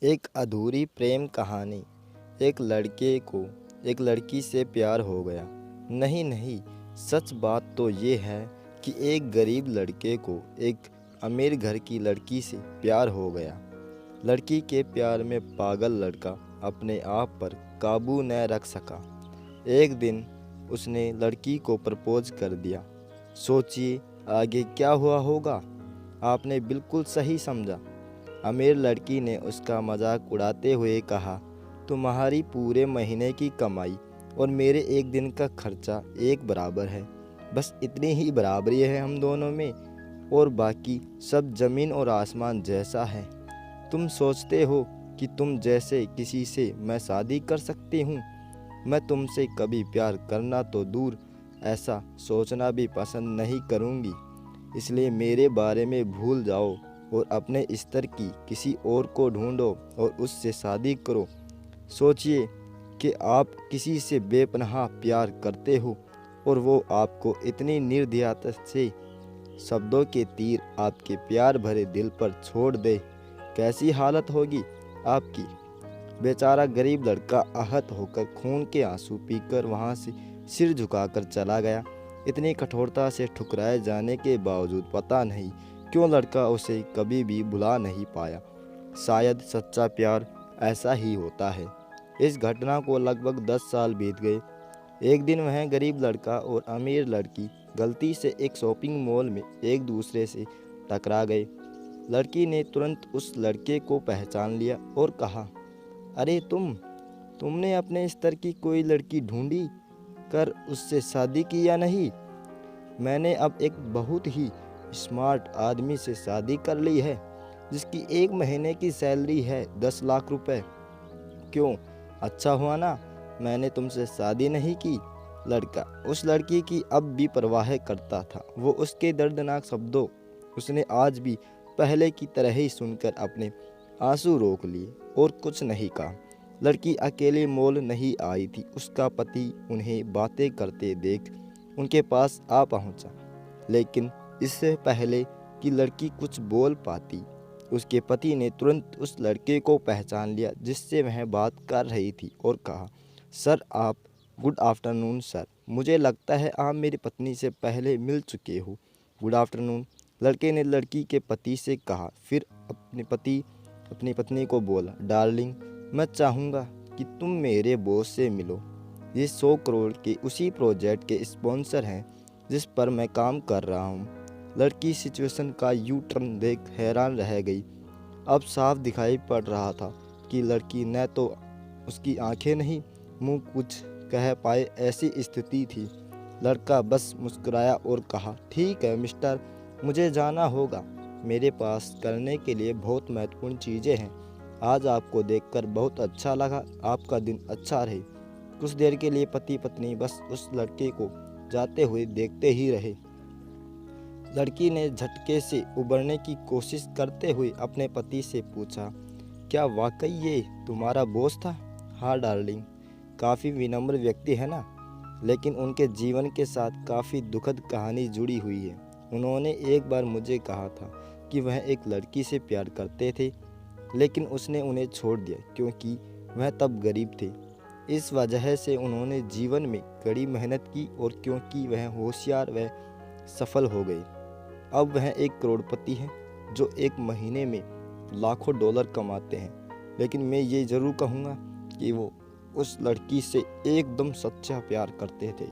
एक अधूरी प्रेम कहानी। एक लड़के को एक लड़की से प्यार हो गया। नहीं नहीं, सच बात तो ये है कि एक गरीब लड़के को एक अमीर घर की लड़की से प्यार हो गया। लड़की के प्यार में पागल लड़का अपने आप पर काबू न रख सका। एक दिन उसने लड़की को प्रपोज कर दिया। सोचिए आगे क्या हुआ होगा। आपने बिल्कुल सही समझा। अमीर लड़की ने उसका मजाक उड़ाते हुए कहा, तुम्हारी पूरे महीने की कमाई और मेरे एक दिन का खर्चा एक बराबर है। बस इतनी ही बराबरी है हम दोनों में, और बाकी सब जमीन और आसमान जैसा है। तुम सोचते हो कि तुम जैसे किसी से मैं शादी कर सकती हूँ। मैं तुमसे कभी प्यार करना तो दूर, ऐसा सोचना भी पसंद नहीं करूँगी। इसलिए मेरे बारे में भूल जाओ और अपने स्तर की किसी और को ढूंढो और उससे शादी करो। सोचिए कि आप किसी से बेपनाह प्यार करते हो और वो आपको इतनी निर्दयता से शब्दों के तीर आपके प्यार भरे दिल पर छोड़ दे। कैसी हालत होगी आपकी। बेचारा गरीब लड़का आहत होकर खून के आंसू पीकर वहाँ से सिर झुकाकर चला गया। इतनी कठोरता से ठुकराए जाने के बावजूद पता नहीं क्यों लड़का उसे कभी भी भुला नहीं पाया। शायद सच्चा प्यार ऐसा ही होता है। इस घटना को लगभग 10 साल बीत गए। एक दिन वह गरीब लड़का और अमीर लड़की गलती से एक शॉपिंग मॉल में एक दूसरे से टकरा गए। लड़की ने तुरंत उस लड़के को पहचान लिया और कहा, अरे तुमने अपने स्तर की कोई लड़की ढूंढी कर उससे शादी की या नहीं। मैंने अब एक बहुत ही स्मार्ट आदमी से शादी कर ली है जिसकी एक महीने की सैलरी है 10 लाख रुपए। क्यों, अच्छा हुआ ना मैंने तुमसे शादी नहीं की। लड़का उस लड़की की अब भी परवाह करता था। वो उसके दर्दनाक शब्दों उसने आज भी पहले की तरह ही सुनकर अपने आंसू रोक लिए और कुछ नहीं कहा। लड़की अकेले मॉल नहीं आई थी। उसका पति उन्हें बातें करते देख उनके पास आ पहुंचा, लेकिन इससे पहले कि लड़की कुछ बोल पाती, उसके पति ने तुरंत उस लड़के को पहचान लिया जिससे वह बात कर रही थी और कहा, सर आप। गुड आफ्टरनून सर, मुझे लगता है आप मेरी पत्नी से पहले मिल चुके हो। गुड आफ्टरनून, लड़के ने लड़की के पति से कहा। फिर अपनी पत्नी को बोला, डार्लिंग मैं चाहूँगा कि तुम मेरे बॉस से मिलो। ये 100 करोड़ के उसी प्रोजेक्ट के स्पॉन्सर हैं जिस पर मैं काम कर रहा हूँ। लड़की सिचुएशन का यू टर्न देख हैरान रह गई। अब साफ दिखाई पड़ रहा था कि लड़की न तो उसकी आंखें नहीं मुंह कुछ कह पाए ऐसी स्थिति थी। लड़का बस मुस्कुराया और कहा, ठीक है मिस्टर, मुझे जाना होगा। मेरे पास करने के लिए बहुत महत्वपूर्ण चीज़ें हैं। आज आपको देखकर बहुत अच्छा लगा। आपका दिन अच्छा रहे। कुछ देर के लिए पति पत्नी बस उस लड़के को जाते हुए देखते ही रहे। लड़की ने झटके से उबरने की कोशिश करते हुए अपने पति से पूछा, क्या वाकई ये तुम्हारा बॉस था। हाँ डार्लिंग, काफ़ी विनम्र व्यक्ति है ना, लेकिन उनके जीवन के साथ काफ़ी दुखद कहानी जुड़ी हुई है। उन्होंने एक बार मुझे कहा था कि वह एक लड़की से प्यार करते थे, लेकिन उसने उन्हें छोड़ दिया क्योंकि वह तब गरीब थे। इस वजह से उन्होंने जीवन में कड़ी मेहनत की और क्योंकि वह होशियार व सफल हो गए, अब वह एक करोड़पति हैं जो एक महीने में लाखों डॉलर कमाते हैं। लेकिन मैं ये ज़रूर कहूँगा कि वो उस लड़की से एकदम सच्चा प्यार करते थे,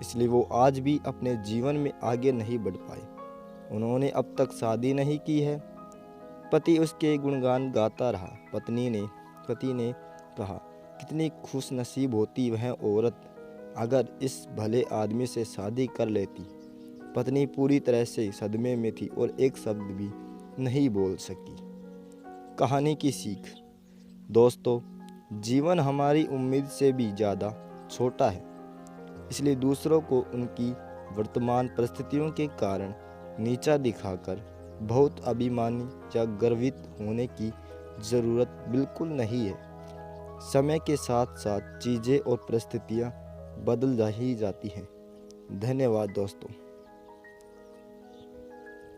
इसलिए वो आज भी अपने जीवन में आगे नहीं बढ़ पाए। उन्होंने अब तक शादी नहीं की है। पति उसके गुणगान गाता रहा। पति ने कहा, कितनी खुश नसीब होती वह औरत अगर इस भले आदमी से शादी कर लेती। पत्नी पूरी तरह से सदमे में थी और एक शब्द भी नहीं बोल सकी। कहानी की सीख, दोस्तों जीवन हमारी उम्मीद से भी ज़्यादा छोटा है, इसलिए दूसरों को उनकी वर्तमान परिस्थितियों के कारण नीचा दिखाकर बहुत अभिमानी या गर्वित होने की ज़रूरत बिल्कुल नहीं है। समय के साथ साथ चीज़ें और परिस्थितियाँ बदल ही जाती हैं। धन्यवाद दोस्तों।